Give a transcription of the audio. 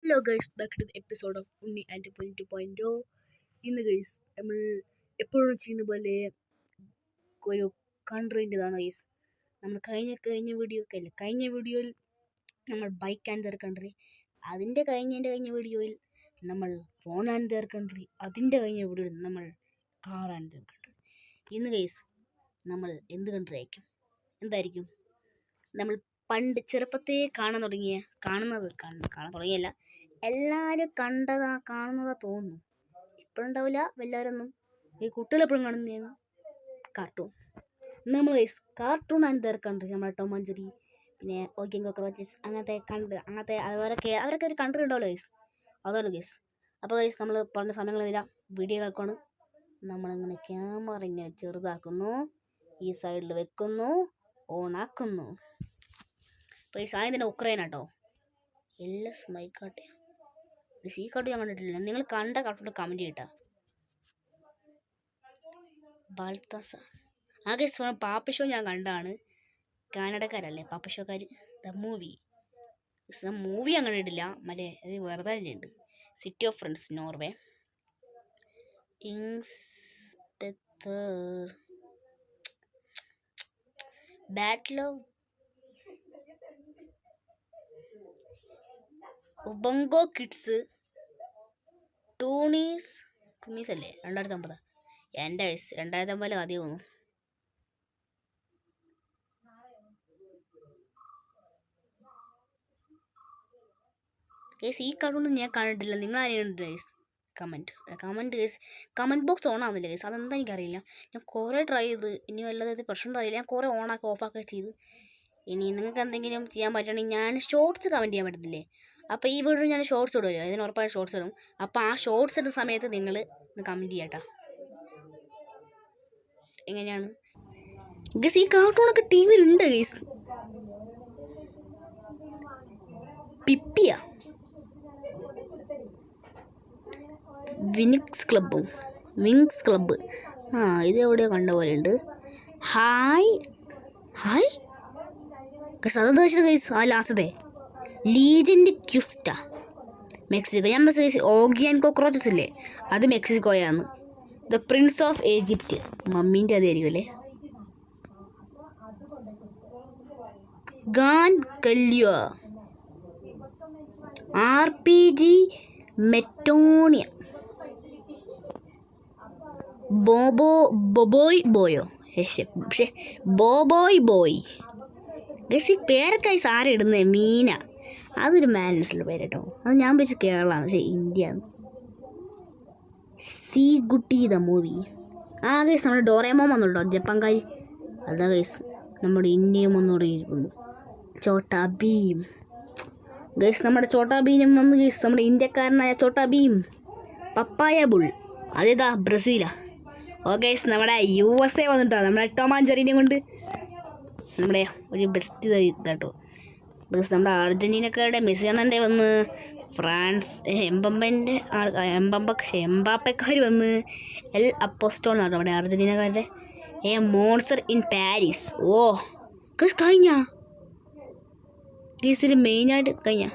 Hello guys, back to the episode of Unni and Ponni 2.0. ഇന്ന് guys നമ്മൾ എപ്പോഴും ചെയ്യുന്ന പോലെ ഒരു കൺട്രീൻ്റെതാണ് ഗൈസ്. നമ്മൾ കഴിഞ്ഞ വീഡിയോയിൽ നമ്മൾ ബൈക്ക് ആൻഡ് ദർ കൺട്രി, അതിൻ്റെ കഴിഞ്ഞ വീഡിയോയിൽ നമ്മൾ ഫോൺ ആൻഡ് ദർ കൺട്രി, അതിൻ്റെ കഴിഞ്ഞ വീഡിയോയിൽ നമ്മൾ കാർ ആൻഡ് ദർ കൺട്രി. ഇന്ന് ഗൈസ് നമ്മൾ എന്ത് കൺട്രി ആയിരിക്കും? എന്തായിരിക്കും നമ്മൾ പണ്ട് ചെറുപ്പത്തെ കാണാൻ തുടങ്ങിയല്ല, എല്ലാവരും കാണുന്നതാ തോന്നുന്നു. ഇപ്പോഴുണ്ടാവില്ല എല്ലാവരൊന്നും. ഈ കുട്ടികളെപ്പോഴും കാണുന്നതാണ് കാർട്ടൂൺ. ഇന്ന് നമ്മൾ കാർട്ടൂൺ ആൻഡ് ദർ കൺട്രി, നമ്മുടെ ടോം ആൻഡ് ജെറി, പിന്നെ ഓഗി ആൻഡ് കോക്രോച്ചസ്, അങ്ങനത്തെ അവരൊക്കെ ഒരു കൺട്രി ഉണ്ടാവുമല്ലോ ഗൈസ്, അതാണ് ഗൈസ്. അപ്പോൾ ഗൈസ് നമ്മൾ പറഞ്ഞ സമയങ്ങളില്ല, വീഡിയോ കേൾക്കാണ്. നമ്മളിങ്ങനെ ക്യാമറ ഇങ്ങനെ ചെറുതാക്കുന്നു, ഈ സൈഡിൽ വെക്കുന്നു, ഓണാക്കുന്നു. അപ്പോൾ ഈ സാധനം തന്നെ ഉക്രൈനാട്ടോ. എല്ലാ സ്മൈക്കാട്ടെ ഈ കാർട്ടൂൺ ഞാൻ കണ്ടിട്ടില്ല. നിങ്ങൾ കണ്ട കാർട്ടൂൺ കമൻറ്റ് ചെയ്യട്ടാ. ബാൽത്താസ ആകെ പാപ്പ ഷോ ഞാൻ കണ്ടാണ്. കാനഡക്കാരല്ലേ പാപ്പ ഷോക്കാർ. ദ മൂവി ഞാൻ കണ്ടിട്ടില്ല. മറ്റേ അത് വെറുതെ ഉണ്ട്. City of friends, Norway. Battle of ഉബങ്കോ കിഡ്സ്, ടൂണീസ് അല്ലേ 2009. എൻ്റെ വയസ്സ് 2009 ആദ്യം തോന്നുന്നു. കേസ് ഈ കാർട്ടൂൺ ഞാൻ കണ്ടിട്ടില്ല. നിങ്ങൾ ആരെയും കണ്ടിട്ടില്ല കേസ്? കമൻറ്റ് ബോക്സ് ഓൺ ആവുന്നില്ല കേസ്. അതെന്താ എനിക്കറിയില്ല. ഞാൻ കുറേ ട്രൈ ചെയ്ത്, ഇനി വല്ലതായത് പ്രശ്നം അറിയില്ല. ഞാൻ കുറേ ഓഫാക്കി ചെയ്ത്. ഇനി നിങ്ങൾക്ക് എന്തെങ്കിലും ചെയ്യാൻ പറ്റുകയാണെങ്കിൽ ഞാൻ ഷോർട്സ് കമൻറ്റ് ചെയ്യാൻ പറ്റത്തില്ലേ? അപ്പോൾ ഈ വീഡിയോ ഞാൻ ഷോർട്സ് ഇടുമല്ലോ, ഇതിന് ഉറപ്പായും ഷോർട്സ് ഇടും. അപ്പോൾ ആ ഷോർട്സ് ഇടുന്ന സമയത്ത് നിങ്ങൾ കമൻറ്റ് ചെയ്യാട്ടോ. എങ്ങനെയാണ് ഗസ്? ഈ കാർട്ടൂണൊക്കെ ടി വിയിലുണ്ട് ഗൈസ്. പിപ്പിയ വിങ്സ് ക്ലബ്ബ്. ഇത് എവിടെയോ കണ്ട പോലെ ഉണ്ട്. ഹായ് ഗസ്, അതെന്താ വെച്ചിട്ട് ഗൈസ്? ആ ലാസ്റ്റത്തെ ലീജൻഡ് ക്യൂസ്റ്റ, മെക്സിക്കോ. ഞാൻ ഗൈസ് ഓഗി ആൻഡ് കോക്രോച്ചസ് ഇല്ലേ, അത് മെക്സിക്കോയാണ്. ദ പ്രിൻസ് ഓഫ് ഈജിപ്റ്റ്, മമ്മീൻ്റെ അതായിരിക്കും അല്ലേ. ഗാൻ കല്യ, RPG മെറ്റോണിയ, ബോബോയ്. ഗസ് ഈ പേരൊക്കെ ആരും ഇടുന്നത്? മീന, അതൊരു മാനേഴ്സുള്ള പേര് കേട്ടോ. അത് ഞാൻ വെച്ച് കേരളമാണ്, പക്ഷേ ഇന്ത്യ. സീ ഗുട്ടി ദ മൂവി. ഗൈസ് നമ്മുടെ ഡോറേമോൻ വന്നു കേട്ടോ, ജപ്പാൻകാരി. അതാ ഗൈസ് നമ്മുടെ ഇന്ത്യയും ഒന്നുകൂടെ ഇരിക്കുന്നു. ചോട്ടാ ഭീം ഗൈസ്, നമ്മുടെ ചോട്ടാ ഭീം വന്നു ഗൈസ്. നമ്മുടെ ഇന്ത്യക്കാരനായ ചോട്ടാ ഭീം. പപ്പായ ബുൾ, അതേതാ ബ്രസീലാ. ഗൈസ് നമ്മുടെ USA വന്നിട്ടോ, നമ്മുടെ ടോം ആൻഡ് ജെറിനെയും കൊണ്ട്. നമ്മുടെ ഒരു ബെസ്റ്റ് ഇതാട്ടോ ഗൈസ്. നമ്മുടെ അർജൻറ്റീനക്കാരുടെ മെസ്സിയാണൻ്റെ വന്ന്, ഫ്രാൻസ് എംബാപ്പക്കാർ വന്ന്, എൽ അപ്പോസ്റ്റോൾ എന്നാട്ടോ അവിടെ അർജൻറ്റീനക്കാരുടെ. Monster in Paris. ഗൈസ് കഴിഞ്ഞ ഗൈസിൽ മെയിനായിട്ട് കഴിഞ്ഞ